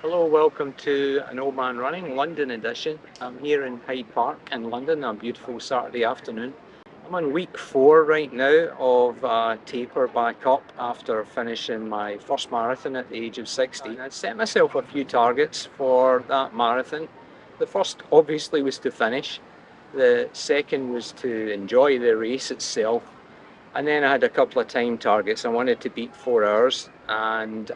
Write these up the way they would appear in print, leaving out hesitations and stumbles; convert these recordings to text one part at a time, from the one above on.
Hello, welcome to An Old Man Running, London edition. I'm here in Hyde Park in London on a beautiful Saturday afternoon. I'm on week 4 right now of taper back up after finishing my first marathon at the age of 60. I set myself a few targets for that marathon. The first obviously was to finish. The second was to enjoy the race itself, and then I had a couple of time targets. I wanted to beat 4 hours, and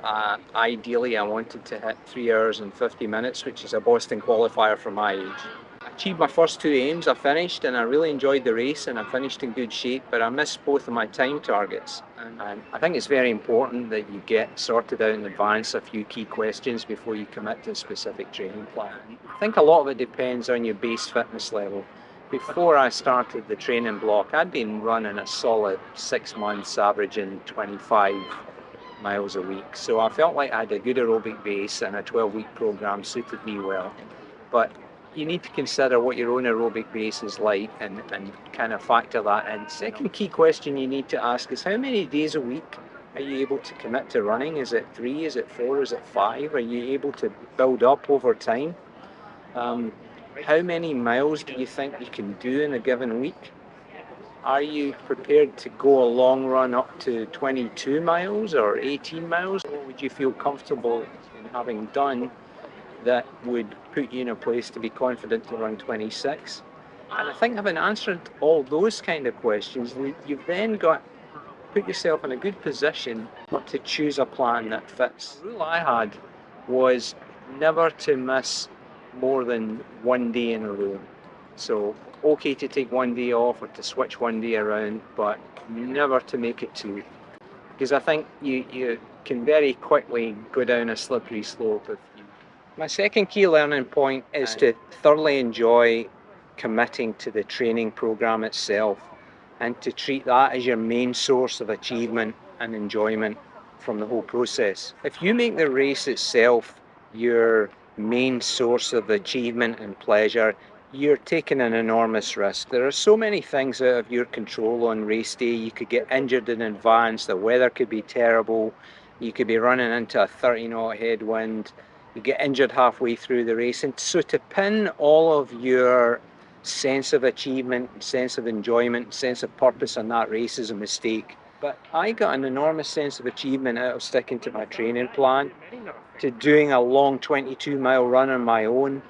ideally I wanted to hit 3 hours and 50 minutes, which is a Boston qualifier for my age. I achieved my first two aims. I finished, and I really enjoyed the race, and I finished in good shape, but I missed both of my time targets. And I think it's very important that you get sorted out in advance a few key questions before you commit to a specific training plan. I think a lot of it depends on your base fitness level. Before I started the training block, I'd been running a solid 6 months, averaging 25 miles a week. So I felt like I had a good aerobic base, and a 12-week program suited me well. But you need to consider what your own aerobic base is like, and kind of factor that in. Second key question you need to ask is, how many days a week are you able to commit to running? Is it 3? Is it 4? Is it 5? Are you able to build up over time? Um, how many miles do you think you can do in a given week? Are you prepared to go a long run up to 22 miles or 18 miles? What would you feel comfortable in having done that would put you in a place to be confident to run 26? And I think having answered all those kind of questions, you've then got put yourself in a good position to choose a plan that fits. The rule I had was never to miss more than one day in a row. So, okay to take one day off or to switch one day around, but never to make it two. Because I think you can very quickly go down a slippery slope if you. My second key learning point is to thoroughly enjoy committing to the training program itself, and to treat that as your main source of achievement and enjoyment from the whole process. If you make the race itself your main source of achievement and pleasure, you're taking an enormous risk. There are so many things out of your control on race day. You could get injured in advance, the weather could be terrible, you could be running into a 30-knot headwind, you get injured halfway through the race. And so to pin all of your sense of achievement, sense of enjoyment, sense of purpose on that race is a mistake. But I got an enormous sense of achievement out of sticking to my training plan, to doing a long 22-mile run on my own,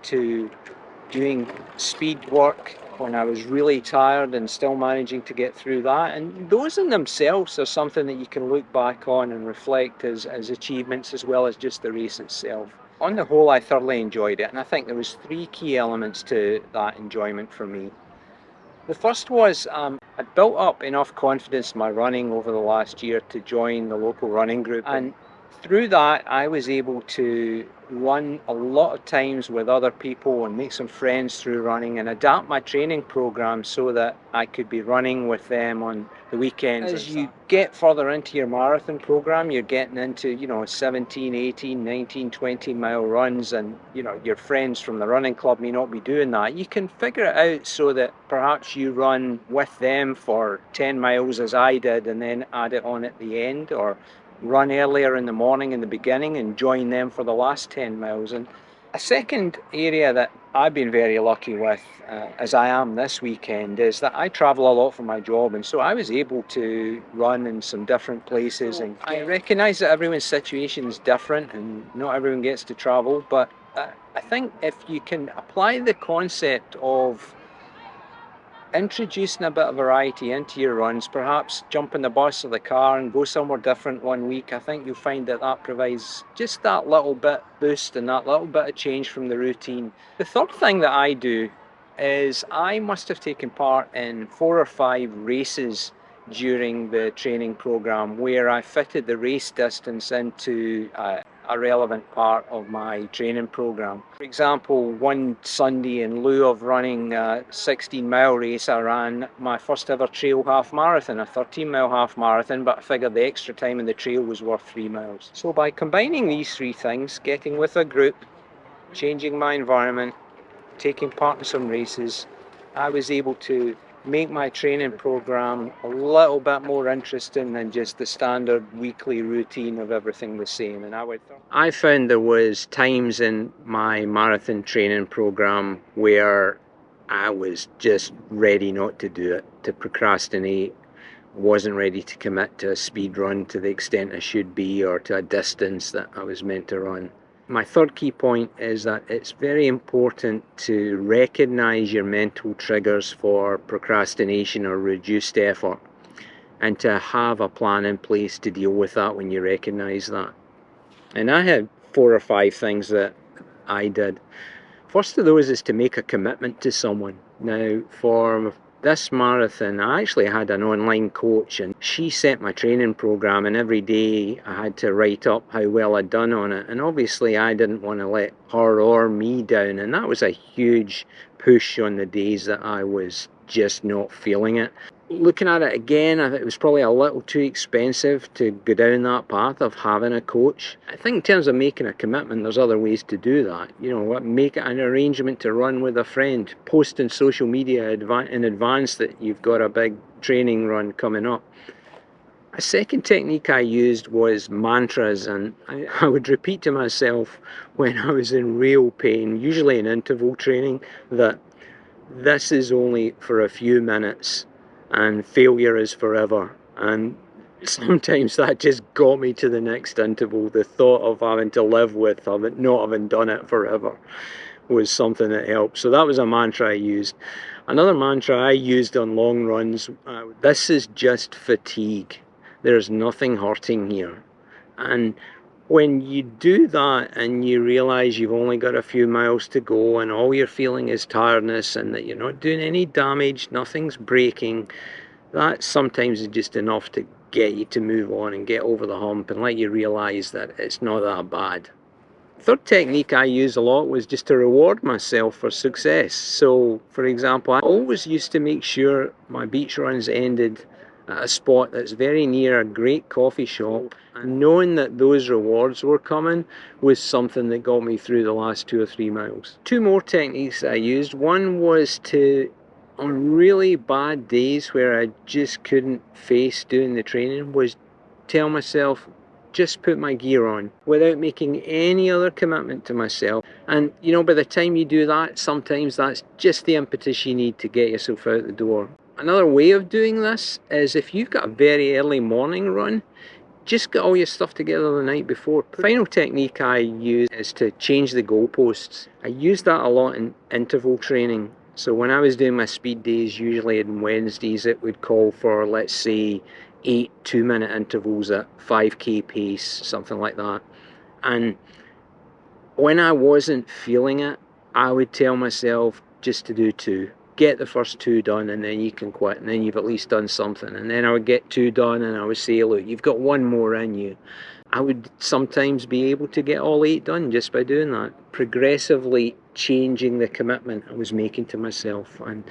to doing speed work when I was really tired and still managing to get through that. And those in themselves are something that you can look back on and reflect as achievements, as well as just the race itself. On the whole, I thoroughly enjoyed it, and I think there was 3 key elements to that enjoyment for me. The first was I built up enough confidence in my running over the last year to join the local running group, and through that I was able to run a lot of times with other people and make some friends through running, and adapt my training program so that I could be running with them on the weekends. As you get further into your marathon program, you're getting into 17, 18, 19, 20-mile runs, and your friends from the running club may not be doing that. You can figure it out so that perhaps you run with them for 10 miles as I did, and then add it on at the end, or run earlier in the morning in the beginning and join them for the last 10 miles. And a second area that I've been very lucky with, as I am this weekend, is that I travel a lot for my job, and so I was able to run in some different places. And I recognise that everyone's situation is different and not everyone gets to travel, but I think if you can apply the concept of introducing a bit of variety into your runs, perhaps jump in the bus or the car and go somewhere different one week, I think you'll find that that provides just that little bit boost and that little bit of change from the routine. The third thing that I do is I must have taken part in 4 or 5 races during the training program where I fitted the race distance into a relevant part of my training program. For example, one Sunday, in lieu of running a 16-mile race, I ran my first ever trail half marathon, a 13-mile half marathon, but I figured the extra time in the trail was worth 3 miles. So by combining these 3 things, getting with a group, changing my environment, taking part in some races, I was able to make my training program a little bit more interesting than just the standard weekly routine of everything the same. And I found there was times in my marathon training program where I was just ready not to do it, to procrastinate, wasn't ready to commit to a speed run to the extent I should be, or to a distance that I was meant to run. My third key point is that it's very important to recognize your mental triggers for procrastination or reduced effort, and to have a plan in place to deal with that when you recognize that. And I had 4 or 5 things that I did. First of those is to make a commitment to someone. Now, for this marathon, I actually had an online coach, and she set my training program, and every day I had to write up how well I'd done on it. And obviously I didn't want to let her or me down, and that was a huge push on the days that I was just not feeling it. Looking at it again, I think it was probably a little too expensive to go down that path of having a coach. I think in terms of making a commitment, there's other ways to do that. You know, make it an arrangement to run with a friend. Post on social media in advance that you've got a big training run coming up. A second technique I used was mantras, and I would repeat to myself when I was in real pain, usually in interval training, that this is only for a few minutes and failure is forever. And sometimes that just got me to the next interval. The thought of having to live with not having done it forever was something that helped. So that was a mantra I used. Another mantra I used on long runs, this is just fatigue. There's nothing hurting here. And when you do that and you realize you've only got a few miles to go and all you're feeling is tiredness and that you're not doing any damage, nothing's breaking, that sometimes is just enough to get you to move on and get over the hump and let you realize that it's not that bad. Third technique I use a lot was just to reward myself for success. So, for example, I always used to make sure my beach runs ended at a spot that's very near a great coffee shop, and knowing that those rewards were coming was something that got me through the last 2 or 3 miles. 2 more techniques I used. One was to, on really bad days where I just couldn't face doing the training, was tell myself, just put my gear on without making any other commitment to myself. And you know, by the time you do that, sometimes that's just the impetus you need to get yourself out the door. Another way of doing this is if you've got a very early morning run, just get all your stuff together the night before. The final technique I use is to change the goalposts. I use that a lot in interval training. So when I was doing my speed days, usually on Wednesdays, it would call for, let's say, 8 2-minute intervals at 5k pace, something like that. And when I wasn't feeling it, I would tell myself just to do 2. Get the first 2 done and then you can quit, and then you've at least done something. And then I would get 2 done and I would say, look, you've got 1 more in you. I would sometimes be able to get all 8 done just by doing that, progressively changing the commitment I was making to myself. And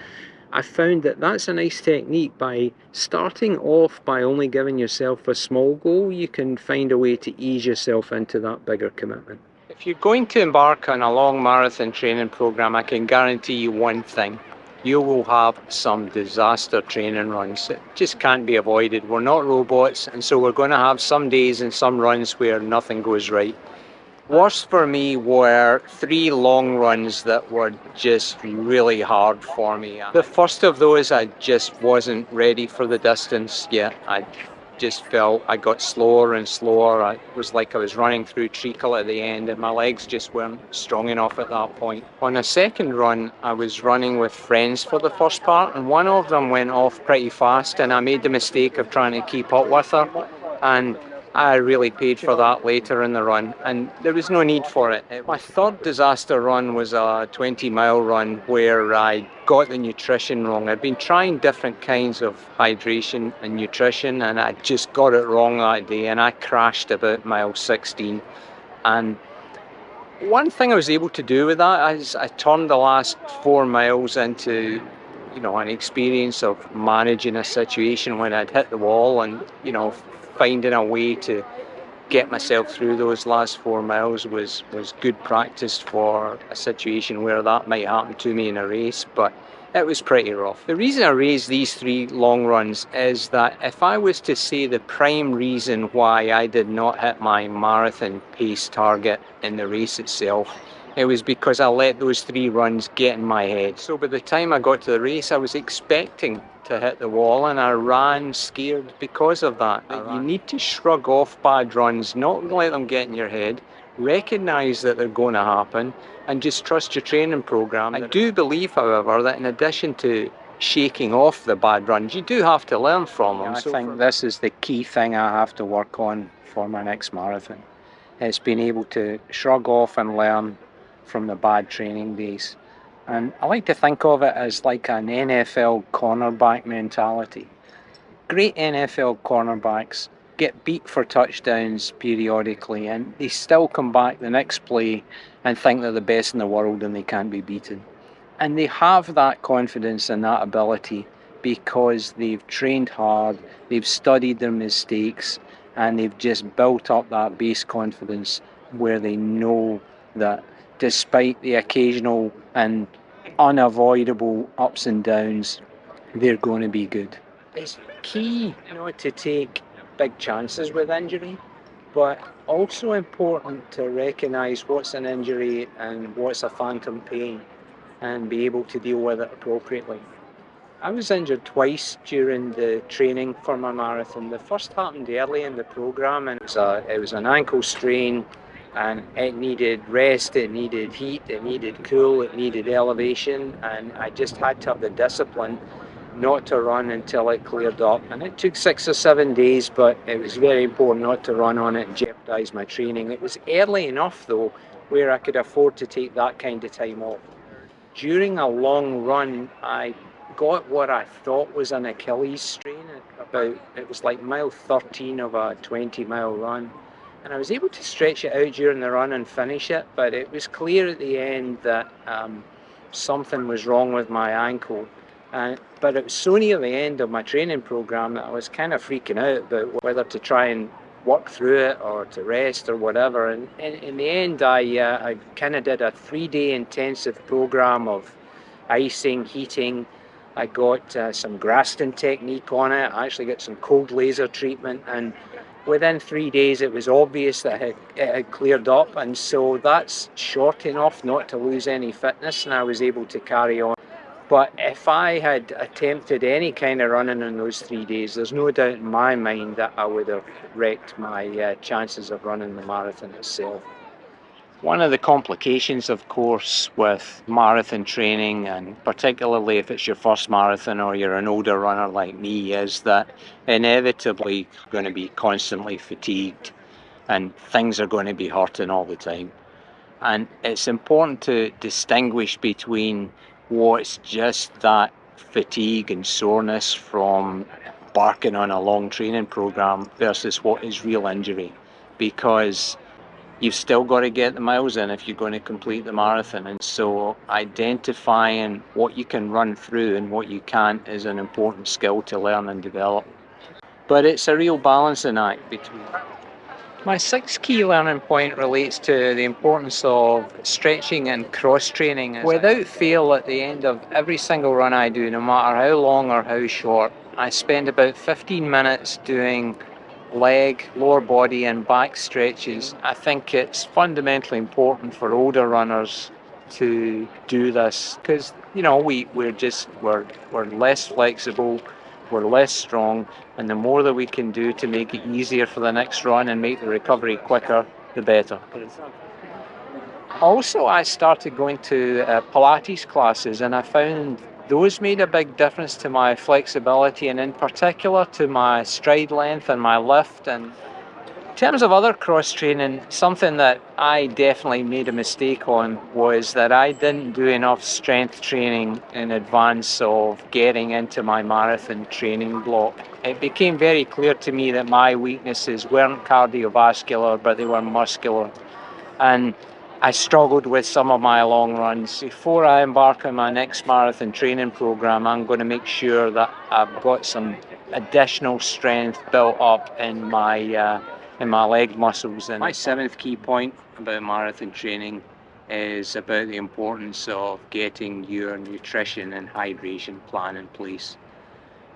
I found that that's a nice technique. By starting off by only giving yourself a small goal, you can find a way to ease yourself into that bigger commitment. If you're going to embark on a long marathon training program, I can guarantee you one thing. You will have some disaster training runs. It just can't be avoided. We're not robots, and so we're going to have some days and some runs where nothing goes right. Worst for me were 3 long runs that were just really hard for me. The first of those, I just wasn't ready for the distance yet. I just felt I got slower and slower. It was like I was running through treacle at the end, and my legs just weren't strong enough at that point. On a second run, I was running with friends for the first part, and one of them went off pretty fast, and I made the mistake of trying to keep up with her, and I really paid for that later in the run, and there was no need for it. My third disaster run was a 20-mile run where I got the nutrition wrong. I'd been trying different kinds of hydration and nutrition, and I just got it wrong that day, and I crashed about mile 16. And one thing I was able to do with that is I turned the last 4 miles into, you know, an experience of managing a situation when I'd hit the wall, and, you know, finding a way to get myself through those last 4 miles was good practice for a situation where that might happen to me in a race. But It was pretty rough. The reason I raised these 3 long runs is that if I was to say the prime reason why I did not hit my marathon pace target in the race itself, it was because I let those 3 runs get in my head. So by the time I got to the race, I was expecting to hit the wall, and I ran scared because of that. You need to shrug off bad runs, not let them get in your head, recognise that they're going to happen, and just trust your training program. I do believe, however, that in addition to shaking off the bad runs, you do have to learn from them. I think this is the key thing I have to work on for my next marathon. It's being able to shrug off and learn from the bad training days. And I like to think of it as like an NFL cornerback mentality. Great NFL cornerbacks get beat for touchdowns periodically, and they still come back the next play and think they're the best in the world and they can't be beaten. And they have that confidence and that ability because they've trained hard, they've studied their mistakes, and they've just built up that base confidence where they know that despite the occasional and unavoidable ups and downs, they're going to be good. It's key not to take big chances with injury, but also important to recognise what's an injury and what's a phantom pain and be able to deal with it appropriately. I was injured twice during the training for my marathon. The first happened early in the programme, and it was an ankle strain, and it needed rest, it needed heat, it needed cool, it needed elevation, and I just had to have the discipline not to run until it cleared up. And it took 6 or 7 days, but it was very important not to run on it and jeopardise my training. It was early enough though where I could afford to take that kind of time off. During a long run, I got what I thought was an Achilles strain it was like mile 13 of a 20-mile run. And I was able to stretch it out during the run and finish it, but it was clear at the end that something was wrong with my ankle. But it was so near the end of my training program that I was kind of freaking out about whether to try and work through it or to rest or whatever. And in the end, I kind of did a 3-day intensive program of icing, heating. I got some Graston technique on it. I actually got some cold laser treatment, and within 3 days it was obvious that it had cleared up, and so that's short enough not to lose any fitness, and I was able to carry on. But if I had attempted any kind of running in those 3 days, there's no doubt in my mind that I would have wrecked my chances of running the marathon itself. One of the complications, of course, with marathon training, and particularly if it's your first marathon or you're an older runner like me, is that inevitably you're going to be constantly fatigued and things are going to be hurting all the time. And it's important to distinguish between what's just that fatigue and soreness from embarking on a long training program versus what is real injury, because you've still got to get the miles in if you're going to complete the marathon. And so identifying what you can run through and what you can't is an important skill to learn and develop. But it's a real balancing act between. My 6th key learning point relates to the importance of stretching and cross-training. Without fail, at the end of every single run I do, no matter how long or how short, I spend about 15 minutes doing leg, lower body and back stretches. I think it's fundamentally important for older runners to do this because, you know, we're less flexible, we're less strong, and the more that we can do to make it easier for the next run and make the recovery quicker, the better. Also, I started going to Pilates classes, and I found those made a big difference to my flexibility and in particular to my stride length and my lift. And in terms of other cross training, something that I definitely made a mistake on was that I didn't do enough strength training in advance of getting into my marathon training block. It became very clear to me that my weaknesses weren't cardiovascular, but they were muscular. And I struggled with some of my long runs. Before I embark on my next marathon training program, I'm going to make sure that I've got some additional strength built up in my leg muscles. And my 7th key point about marathon training is about the importance of getting your nutrition and hydration plan in place.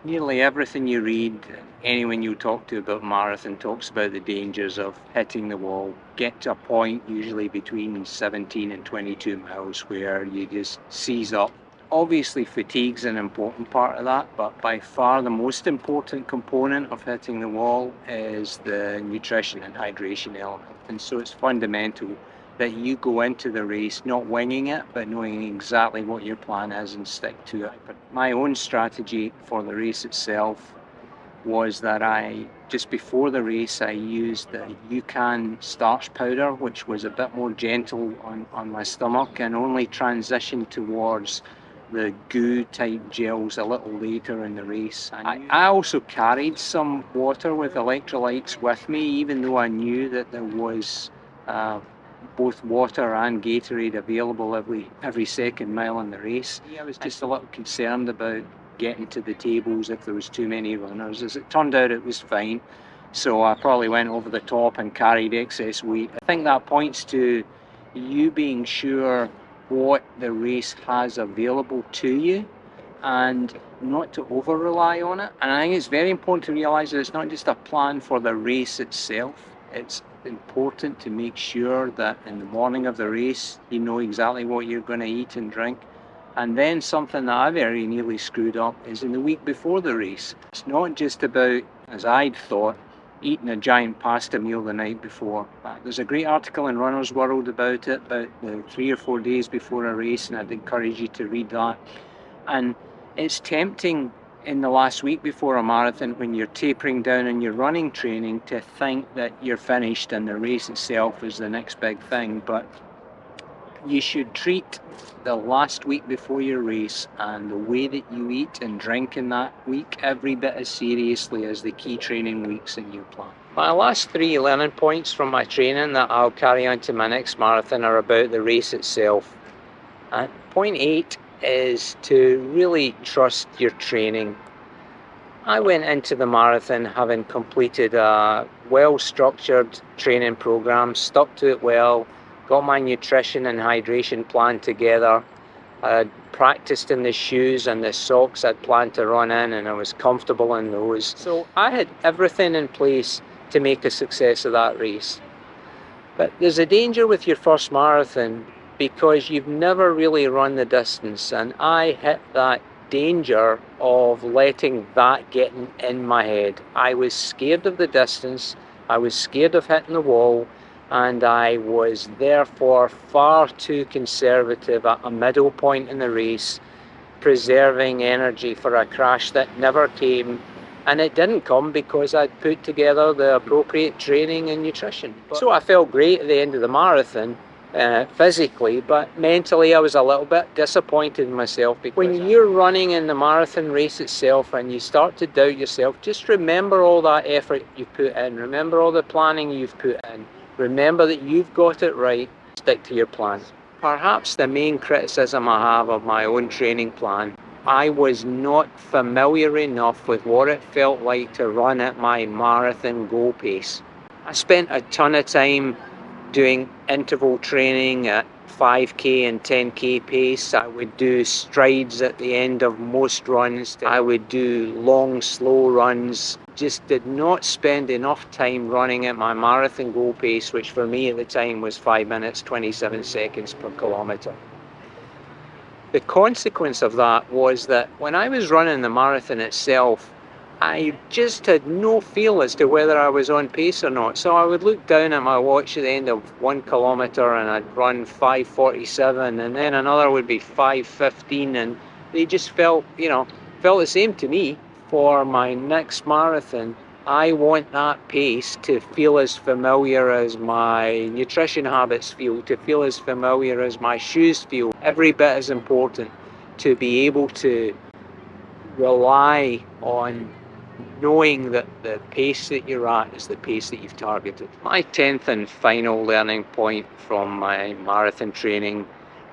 Nearly everything you read, anyone you talk to about marathon talks about the dangers of hitting the wall. Get to a point, usually between 17 and 22 miles, where you just seize up. Obviously, fatigue's an important part of that, but by far the most important component of hitting the wall is the nutrition and hydration element. And so it's fundamental that you go into the race not winging it, but knowing exactly what your plan is and stick to it. But my own strategy for the race itself was that just before the race, I used the UCAN starch powder, which was a bit more gentle on my stomach, and only transitioned towards the goo type gels a little later in the race. I also carried some water with electrolytes with me, even though I knew that there was both water and Gatorade available every second mile in the race. I was just a little concerned about getting to the tables if there was too many runners. As it turned out, it was fine. So I probably went over the top and carried excess weight. I think that points to you being sure what the race has available to you and not to over rely on it. And I think it's very important to realise that it's not just a plan for the race itself. It's important to make sure that in the morning of the race you know exactly what you're going to eat and drink. And then something that I very nearly screwed up is in the week before the race. It's not just about, as I'd thought, eating a giant pasta meal the night before. There's a great article in Runner's World about it, about the 3 or 4 days before a race, and I'd encourage you to read that. And it's tempting in the last week before a marathon, when you're tapering down on your running training, to think that you're finished and the race itself is the next big thing. But you should treat the last week before your race and the way that you eat and drink in that week every bit as seriously as the key training weeks in your plan. My last 3 learning points from my training that I'll carry on to my next marathon are about the race itself. And point 8 is to really trust your training. I went into the marathon having completed a well-structured training program, stuck to it well, got my nutrition and hydration plan together. I practiced in the shoes and the socks I'd planned to run in, and I was comfortable in those. So I had everything in place to make a success of that race. But there's a danger with your first marathon because you've never really run the distance, and I hit that danger of letting that get in my head. I was scared of the distance, I was scared of hitting the wall, and I was therefore far too conservative at a middle point in the race, preserving energy for a crash that never came. And it didn't come because I'd put together the appropriate training and nutrition. So I felt great at the end of the marathon, physically, but mentally I was a little bit disappointed in myself. Because when you're running in the marathon race itself and you start to doubt yourself, just remember all that effort you put in, remember all the planning you've put in, remember that you've got it right, stick to your plan. Perhaps the main criticism I have of my own training plan, I was not familiar enough with what it felt like to run at my marathon goal pace. I spent a ton of time doing interval training at 5k and 10k pace. I would do strides at the end of most runs. I would do long, slow runs. Just did not spend enough time running at my marathon goal pace, which for me at the time was 5 minutes, 27 seconds per kilometre. The consequence of that was that when I was running the marathon itself, I just had no feel as to whether I was on pace or not. So I would look down at my watch at the end of 1 kilometre and I'd run 5:47, and then another would be 5:15, and they just felt the same to me. For my next marathon, I want that pace to feel as familiar as my nutrition habits feel, to feel as familiar as my shoes feel. Every bit as important to be able to rely on knowing that the pace that you're at is the pace that you've targeted. My 10th and final learning point from my marathon training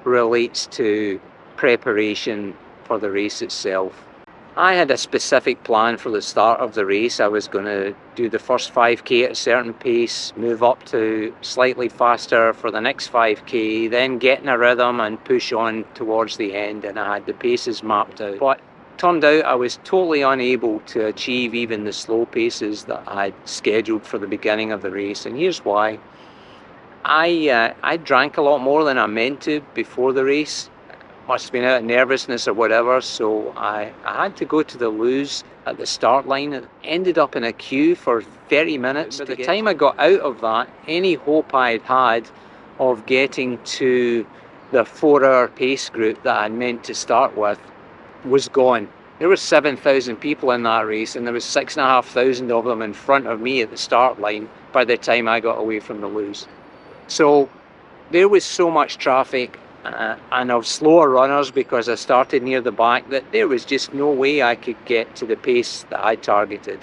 relates to preparation for the race itself. I had a specific plan for the start of the race. I was going to do the first 5k at a certain pace, move up to slightly faster for the next 5k, then get in a rhythm and push on towards the end, and I had the paces mapped out. But turned out I was totally unable to achieve even the slow paces that I had scheduled for the beginning of the race, and here's why. I drank a lot more than I meant to before the race. Must have been out of nervousness or whatever, so I had to go to the loos at the start line and ended up in a queue for 30 minutes. By the time I got out of that, any hope I'd had of getting to the 4-hour pace group that I'd meant to start with was gone. There were 7,000 people in that race, and there was 6,500 of them in front of me at the start line by the time I got away from the loos. So there was so much traffic and of slower runners because I started near the back that there was just no way I could get to the pace that I targeted.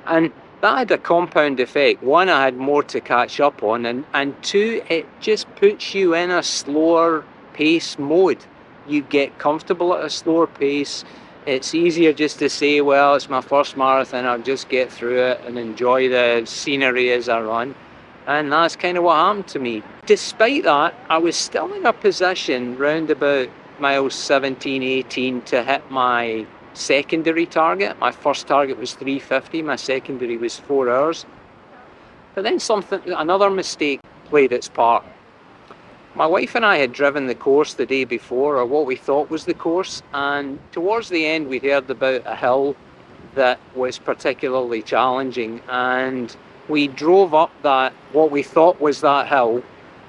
And that had a compound effect. One, I had more to catch up on, and two, it just puts you in a slower pace mode. You get comfortable at a slower pace. It's easier just to say, well, it's my first marathon, I'll just get through it and enjoy the scenery as I run. And that's kind of what happened to me. Despite that, I was still in a position round about miles 17, 18 to hit my secondary target. My first target was 3:50, my secondary was 4 hours. But then another mistake played its part. My wife and I had driven the course the day before, or what we thought was the course, and towards the end we heard about a hill that was particularly challenging, and we drove up what we thought was that hill,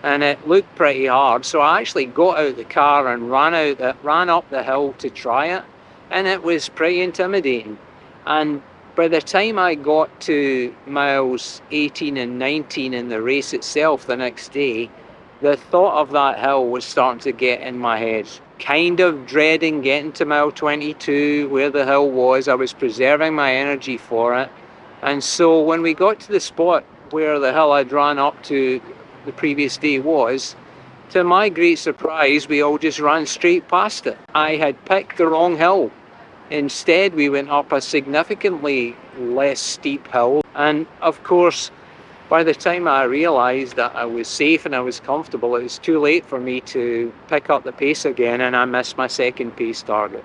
and it looked pretty hard. So I actually got out the car and ran up the hill to try it, and it was pretty intimidating. And by the time I got to miles 18 and 19 in the race itself the next day, the thought of that hill was starting to get in my head. Kind of dreading getting to mile 22 where the hill was. I was preserving my energy for it. And so when we got to the spot where the hill I'd ran up to the previous day was, to my great surprise, we all just ran straight past it. I had picked the wrong hill. Instead, we went up a significantly less steep hill. And of course, by the time I realised that I was safe and I was comfortable, it was too late for me to pick up the pace again, and I missed my second pace target.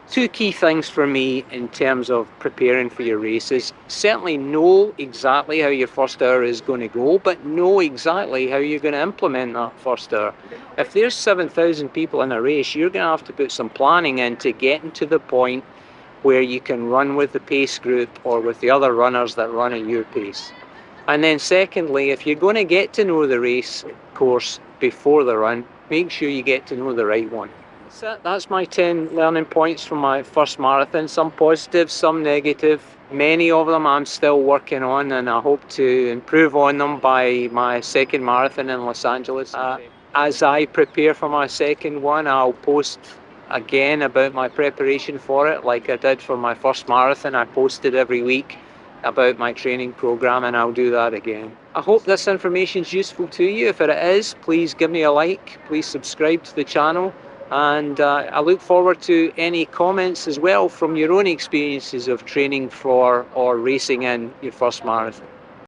Two key things for me in terms of preparing for your races. Certainly know exactly how your first hour is going to go, but know exactly how you're going to implement that first hour. If there's 7,000 people in a race, you're going to have to put some planning into getting to the point where you can run with the pace group or with the other runners that run at your pace. And then secondly, if you're going to get to know the race course before the run, make sure you get to know the right one. That's my 10 learning points from my first marathon. Some positive, some negative. Many of them I'm still working on, and I hope to improve on them by my second marathon in Los Angeles. As I prepare for my second one, I'll post again about my preparation for it, like I did for my first marathon. I posted every week about my training program, and I'll do that again. I hope this information is useful to you. If it is, please give me a like, please subscribe to the channel, and I look forward to any comments as well from your own experiences of training for or racing in your first marathon.